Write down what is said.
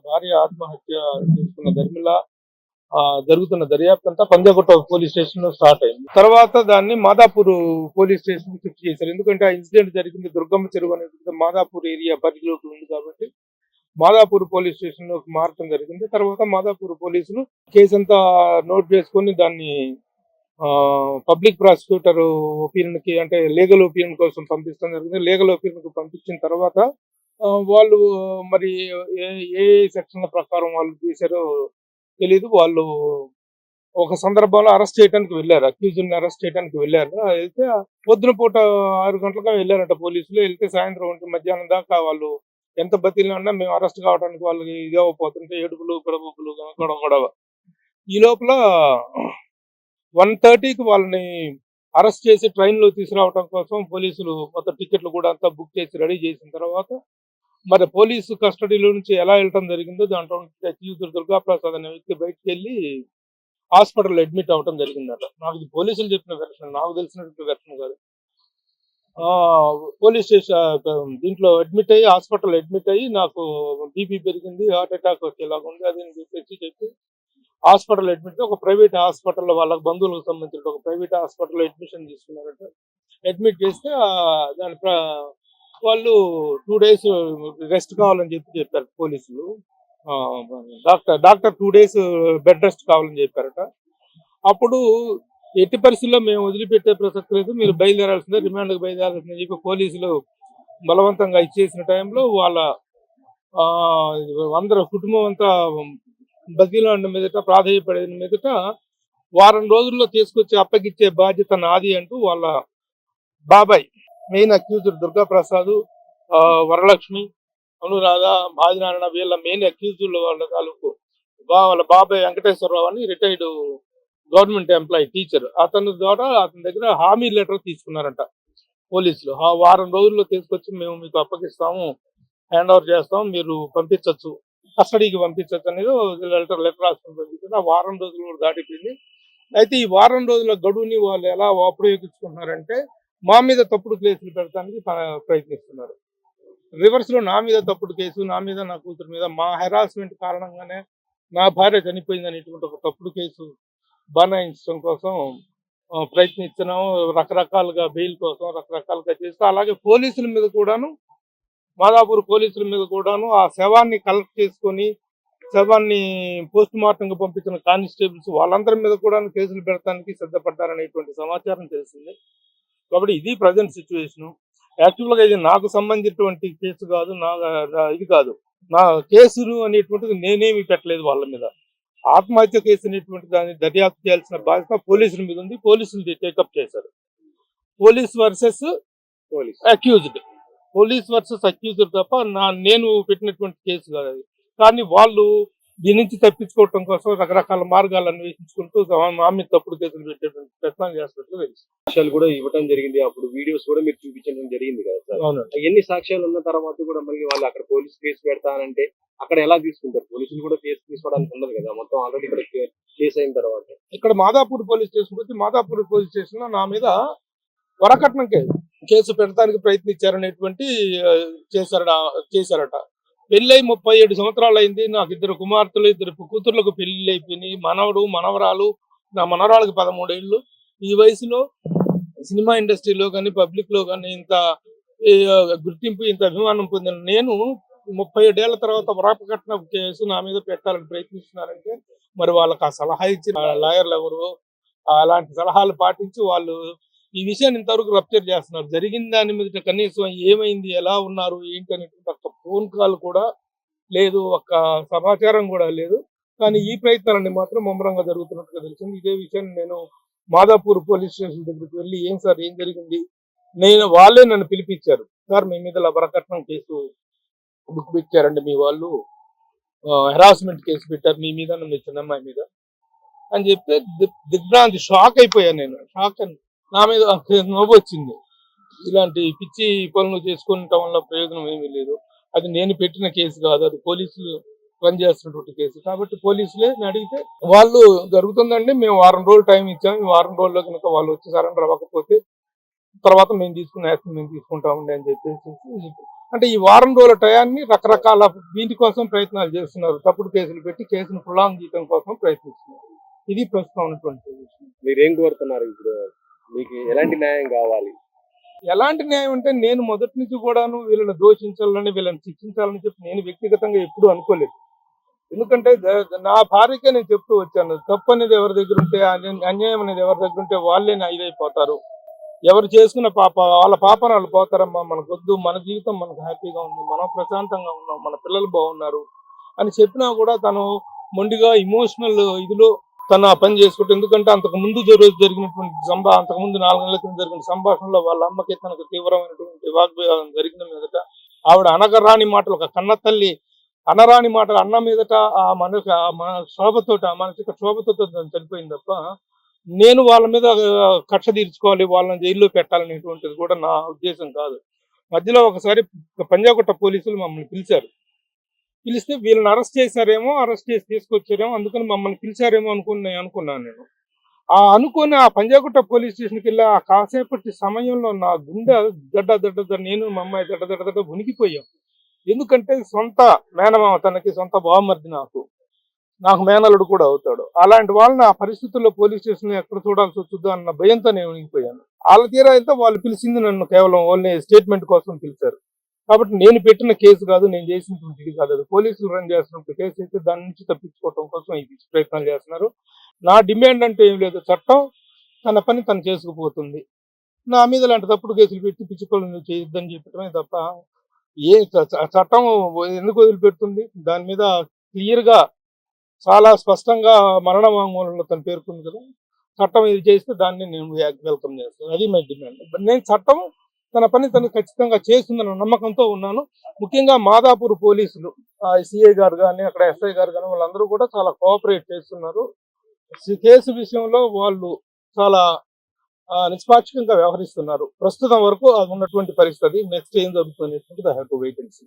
భార్య ఆత్మహత్య చేసుకున్న ధర్మిల జరుగుతున్న దర్యాప్తు అంతా పంజాగుట్ట పోలీస్ స్టేషన్ లో స్టార్ట్ అయింది. తర్వాత దాన్ని మాదాపూర్ పోలీస్ స్టేషన్ కి షిఫ్ట్ చేశారు. ఎందుకంటే ఆ ఇన్సిడెంట్ జరిగింది దుర్గమ్మ చెరువు అనేది మాదాపూర్ ఏరియా పరిధిలోకి ఉంది కాబట్టి మాదాపూర్ పోలీస్ స్టేషన్ లోకి మారటం జరిగింది. తర్వాత మాదాపూర్ పోలీసులు కేసు అంతా నోట్ చేసుకొని దాన్ని పబ్లిక్ ప్రాసిక్యూటర్ ఒపీనియన్ కి అంటే లీగల్ ఒపీనియన్ కోసం పంపించడం జరిగింది. లీగల్ ఒపీనియన్ కు పంపించిన తర్వాత వాళ్ళు మరి ఏ ఏ సెక్షన్ల ప్రకారం వాళ్ళు చేశారో తెలీదు. వాళ్ళు ఒక సందర్భంలో అరెస్ట్ చేయడానికి వెళ్ళారు, అక్యూజ్ని అరెస్ట్ చేయడానికి వెళ్ళారు. అయితే పొద్దున పూట 6 గంటలుగా వెళ్ళారంట పోలీసులు. వెళ్తే సాయంత్రం మధ్యాహ్నం దాకా వాళ్ళు ఎంత బతిలినా మేము అరెస్ట్ కావడానికి వాళ్ళకి ఇది అవ్వకపోతుంటే ఏడుపులు పిడబులు గొడవ. ఈ లోపల 1:30కి వాళ్ళని అరెస్ట్ చేసి ట్రైన్ లో తీసుకురావడం కోసం పోలీసులు మొత్తం టికెట్లు కూడా అంతా బుక్ చేసి రెడీ చేసిన తర్వాత మరి పోలీసు కస్టడీలో నుంచి ఎలా వెళ్ళటం జరిగిందో దాంట్లో అక్యూజ్డ్ దుర్గాప్రసాద్ అనే వ్యక్తి బయటకు వెళ్ళి హాస్పిటల్ అడ్మిట్ అవటం జరిగిందట. నాకు ఇది పోలీసులు చెప్పిన వెర్షన్, నాకు తెలిసినటువంటి వెర్షన్ కాదు. పోలీస్ స్టేషన్ దీంట్లో హాస్పిటల్ అడ్మిట్ అయ్యి నాకు బీపీ పెరిగింది, హార్ట్ అటాక్ వచ్చేలాగా ఉంది అది చెప్పి హాస్పిటల్ అడ్మిట్ ఒక ప్రైవేట్ హాస్పిటల్లో వాళ్ళ బంధువులకు సంబంధించిన ఒక ప్రైవేట్ హాస్పిటల్లో అడ్మిషన్ తీసుకున్నారట. అడ్మిట్ చేస్తే దాని వాళ్ళు 2 days రెస్ట్ కావాలని చెప్పారు పోలీసులు. డాక్టర్ 2 days బెడ్ రెస్ట్ కావాలని చెప్పారట. అప్పుడు ఎట్టి పరిస్థితుల్లో మేము వదిలిపెట్టే ప్రసక్తి లేదు, మీరు బయలుదేరాల్సిందే, రిమాండ్కి బయలుదేరాల్సిందని చెప్పి పోలీసులు బలవంతంగా ఇచ్చేసిన టైంలో వాళ్ళ అందరూ కుటుంబం అంతా బతిలాడిన మీదట ప్రాధాన్యపడిన మీదట వారం రోజుల్లో తీసుకొచ్చి అప్పగిచ్చే బాధ్యత నాది అంటూ వాళ్ళ బాబాయ్ మెయిన్ అక్యూజ్డ్ దుర్గాప్రసాద్, వరలక్ష్మి, అనురాధ, ఆదినారాయణ వీళ్ళ మెయిన్ అక్యూజ్డ్ వాళ్ళ తాలూకు వాళ్ళ బాబాయ్ వెంకటేశ్వరరావు అని రిటైర్డ్ గవర్నమెంట్ ఎంప్లాయీ టీచర్, అతని దగ్గర హామీ లెటర్ తీసుకున్నారంట పోలీసులు. వారం రోజుల్లో తీసుకొచ్చి మేము మీకు అప్పగిస్తాము, హ్యాండ్ ఓవర్ చేస్తాం, మీరు పంపించవచ్చు, కస్టడీకి పంపించవచ్చు అనేది లెటర్ రాసుకుని పంపించారు. ఆ వారం రోజులు కూడా దాటిపోయింది. అయితే ఈ వారం రోజుల గడువుని వాళ్ళు ఎలా ఉపయోగించుకుంటున్నారంటే మా మీద తప్పుడు కేసులు పెడతానికి ప్రయత్నిస్తున్నారు. రివర్స్ లో నా మీద తప్పుడు కేసు, నా మీద నా కూతురు మీద మా హెరాస్మెంట్ కారణంగానే నా భార్య చనిపోయింది అనేటువంటి ఒక తప్పుడు కేసు బనాయించడం కోసం ప్రయత్నిస్తున్నాము. రకరకాలుగా బెయిల్ కోసం రకరకాలుగా చేస్తూ అలాగే పోలీసుల మీద కూడాను, మాదాపూర్ పోలీసుల మీద కూడాను ఆ శవాన్ని కలెక్ట్ చేసుకొని శవాన్ని పోస్ట్ మార్టంకి పంపించిన కానిస్టేబుల్స్ వాళ్ళందరి మీద కూడా కేసులు పెడతానికి సిద్ధపడ్డారనేటువంటి సమాచారం తెలిసింది. కాబట్టి ఇది ప్రజెంట్ సిచ్యువేషన్. యాక్చువల్గా ఇది నాకు సంబంధించినటువంటి కేసు కాదు, ఇది కాదు, నా కేసులు అనేటువంటిది నేనేమి పెట్టలేదు వాళ్ళ మీద. ఆత్మహత్య కేసు అనేటువంటి దాన్ని దర్యాప్తు చేయాల్సిన బాధ్యత పోలీసుల మీద ఉంది. పోలీసులు టేకప్ చేశారు. Police versus accused, police versus accused తప్ప నేను పెట్టినటువంటి కేసు కాదు అది. కానీ వాళ్ళు దీని నుంచి తప్పించుకోవటం కోసం రకరకాల మార్గాలు అన్వేషించుకుంటూ మా మీద తప్పుడు కేసులు పెట్టేటువంటి ప్రయత్నం చేస్తున్నట్లు తెలుసు. సాక్ష్యాలు కూడా ఇవ్వడం జరిగింది, అప్పుడు వీడియోస్ కూడా మీరు చూపించడం జరిగింది కదా సార్. అవును. ఎన్ని సాక్ష్యాలు ఉన్న తర్వాత కూడా మళ్ళీ వాళ్ళు అక్కడ పోలీస్ కేసు పెడతానంటే అక్కడ ఎలా తీసుకుంటారు? పోలీసులు కూడా కేసు తీసుకోవడానికి ఉండదు కదా, మొత్తం ఆల్రెడీ ఇక్కడ కేసు అయిన తర్వాత. ఇక్కడ మాదాపూర్ పోలీస్ స్టేషన్ వచ్చి మాదాపూర్ పోలీస్ స్టేషన్ లో నా మీద వరకట్నం కేసు పెడతానికి ప్రయత్నించారనేటువంటి చేశారట. పెళ్ళై 37 సంవత్సరాలు అయింది. నాకు 2 కుమార్తెలు, 2 కూతుర్లకు పెళ్లిళ్ళు అయిపోయినాయి. మనవడు మనవరాలు, నా మనవరాలకు 13 ఏళ్ళు. ఈ వయసులో సినిమా ఇండస్ట్రీలో కానీ పబ్లిక్ లో కానీ ఇంత గుర్తింపు, ఇంత అభిమానం పొందిన నేను 37 ఏళ్ల తర్వాత వరకట్న కేసు నా మీద పెట్టాలని ప్రయత్నిస్తున్నారంటే మరి వాళ్ళకి ఆ సలహా ఇచ్చిన లాయర్లు ఎవరు, అలాంటి సలహాలు పాటించి వాళ్ళు ఈ విషయాన్ని ఇంతవరకు రప్చర్ చేస్తున్నారు. జరిగిన దాని మీద కనీసం ఏమైంది, ఎలా ఉన్నారు, ఏంటి అనేటువంటి ఒక్క ఫోన్ కాల్ కూడా లేదు, ఒక్క సమాచారం కూడా లేదు. కానీ ఈ ప్రయత్నాలన్నీ మాత్రం ముమ్మరంగా జరుగుతున్నట్టుగా తెలిసింది. ఇదే విషయాన్ని నేను మాదాపూర్ పోలీస్ స్టేషన్ దగ్గరికి వెళ్ళి ఏం సార్ ఏం జరిగింది, వాళ్ళే నన్ను పిలిపించారు. సార్ మీ మీద వరకట్నం కేసు బుక్ పెట్టారండి, మీ వాళ్ళు హెరాస్మెంట్ కేసు పెట్టారు మీ మీద, మీ చిన్నమ్మాయి మీద అని చెప్తే దిగ్భ్రాంతి, షాక్ అయిపోయాను నేను. షాక్ అని నా మీద నవ్వు వచ్చింది. ఇలాంటి పిచ్చి పనులు చేసుకోవటం వల్ల ప్రయోజనం ఏమీ లేదు. అది నేను పెట్టిన కేసు కాదు, అది పోలీసులు పనిచేస్తున్నటువంటి కేసు. కాబట్టి పోలీసులే అడిగితే వాళ్ళు జరుగుతుందండి, మేము 1 రోజులు టైం ఇచ్చాము, ఈ 1 రోజుల్లో కనుక వాళ్ళు వచ్చి సరెండర్ అవ్వకపోతే తర్వాత మేము తీసుకున్న యాక్షన్ మేము తీసుకుంటామండి అని చెప్పేసి అంటే ఈ వారం రోజుల టయాన్ని రకరకాల వీటి కోసం ప్రయత్నాలు చేస్తున్నారు. తప్పుడు కేసులు పెట్టి కేసును ప్రొలాంగ్ చేయడం కోసం ప్రయత్నిస్తున్నారు. ఇది ప్రస్తుతం ఉన్నటువంటి విషయం. మీరేం కోరుతున్నారు ఇప్పుడు? మీకు ఎలాంటి న్యాయం కావాలి? ఎలాంటి న్యాయం అంటే నేను మొదటి నుంచి కూడాను వీళ్ళని దోషించాలని వీళ్ళని శిక్షించాలని చెప్పి నేను వ్యక్తిగతంగా ఎప్పుడూ అనుకోలేదు. ఎందుకంటే నా భార్యకే నేను చెప్తూ వచ్చాను, తప్పు అనేది ఎవరి దగ్గర ఉంటే అన్యాయం అనేది ఎవరి దగ్గర ఉంటే వాళ్ళే ఇదైపోతారు. ఎవరు చేసుకున్న వాళ్ళ పాపను వాళ్ళు పోతారమ్మా, మనకొద్దు, మన జీవితం మనకు హ్యాపీగా ఉంది, మనం ప్రశాంతంగా ఉన్నాం, మన పిల్లలు బాగున్నారు అని చెప్పినా కూడా తను మొండిగా ఇమోషనల్ ఇదిలో తను ఆ పని చేసుకుంటే, ఎందుకంటే అంతకు ముందు రోజు జరిగినటువంటి అంతకు ముందు 4 నెలల కింద జరిగిన సంభాషణలో వాళ్ళ అమ్మకి తనకు తీవ్రమైనటువంటి వాగ్వివాదం జరిగిన మీదట ఆవిడ అనగరాని మాటలు, ఒక కన్న తల్లి అనరాని మాటలు అన్న మీదట మన శోభతోటి, ఆ మానసిక శోభతో తను చనిపోయింది తప్ప నేను వాళ్ళ మీద కక్ష తీర్చుకోవాలి, వాళ్ళని జైల్లో పెట్టాలనేటువంటిది కూడా నా ఉద్దేశం కాదు. మధ్యలో ఒకసారి పంజాగుట్ట పోలీసులు మమ్మల్ని పిలిచారు. పిలిస్తే వీళ్ళని అరెస్ట్ చేశారేమో, అరెస్ట్ చేసి తీసుకొచ్చారేమో, అందుకని మమ్మల్ని పిలిచారేమో అనుకున్నాను నేను. అనుకుని ఆ పంజాగుట్ట పోలీస్ స్టేషన్కి వెళ్ళి ఆ కాసేపటి సమయంలో నా గుండె దడ్డ నేను మా అమ్మాయి దడ్డ ఉనికిపోయాం. ఎందుకంటే సొంత మేనమామ తనకి, సొంత బావమరిది నాకు మేనల్లుడు కూడా అవుతాడు. అలాంటి వాళ్ళని ఆ పరిస్థితుల్లో పోలీస్ స్టేషన్ ఎక్కడ చూడాల్సి వస్తుందో అన్న భయంతో నేను ఉనికిపోయాను. వాళ్ళ తీరా అయితే వాళ్ళు పిలిచింది నన్ను కేవలం ఓన్లీ స్టేట్మెంట్ కోసం పిలిచారు. కాబట్టి నేను పెట్టిన కేసు కాదు, నేను చేసినటువంటిది కాదు, అది పోలీసులు రన్ చేస్తున్నప్పుడు కేసు అయితే దాని నుంచి తప్పించుకోవడం కోసం ఈ ప్రయత్నాలు చేస్తున్నారు. నా డిమాండ్ అంటే ఏం లేదు, చట్టం తన పని తను చేసుకుపోతుంది. నా మీద ఇలాంటి తప్పుడు కేసులు పెట్టి పిచ్చుకోవడం చేయొద్దని చెప్పడమే తప్ప చట్టం ఎందుకు వదిలిపెడుతుంది? దాని మీద క్లియర్ గా చాలా స్పష్టంగా మరణ వాంగ్మూలంలో తను పేర్కొంది కదా. చట్టం ఇది చేస్తే దాన్ని నేను వెల్కమ్ చేస్తాను. అది మై డిమాండ్. నేను చట్టం తన పని తను ఖచ్చితంగా చేస్తుందన్న నమ్మకంతో ఉన్నాను. ముఖ్యంగా మాదాపూర్ పోలీసులు, సిఐ గారు కానీ, అక్కడ ఎస్ఐ గారు కానీ, వాళ్ళందరూ కూడా చాలా కోఆపరేట్ చేస్తున్నారు. కేసు విషయంలో వాళ్ళు చాలా నిష్పాక్షికంగా వ్యవహరిస్తున్నారు. ప్రస్తుతం వరకు అది ఉన్నటువంటి పరిస్థితి. నెక్స్ట్ ఏం జరుగుతుంది I have to wait and see.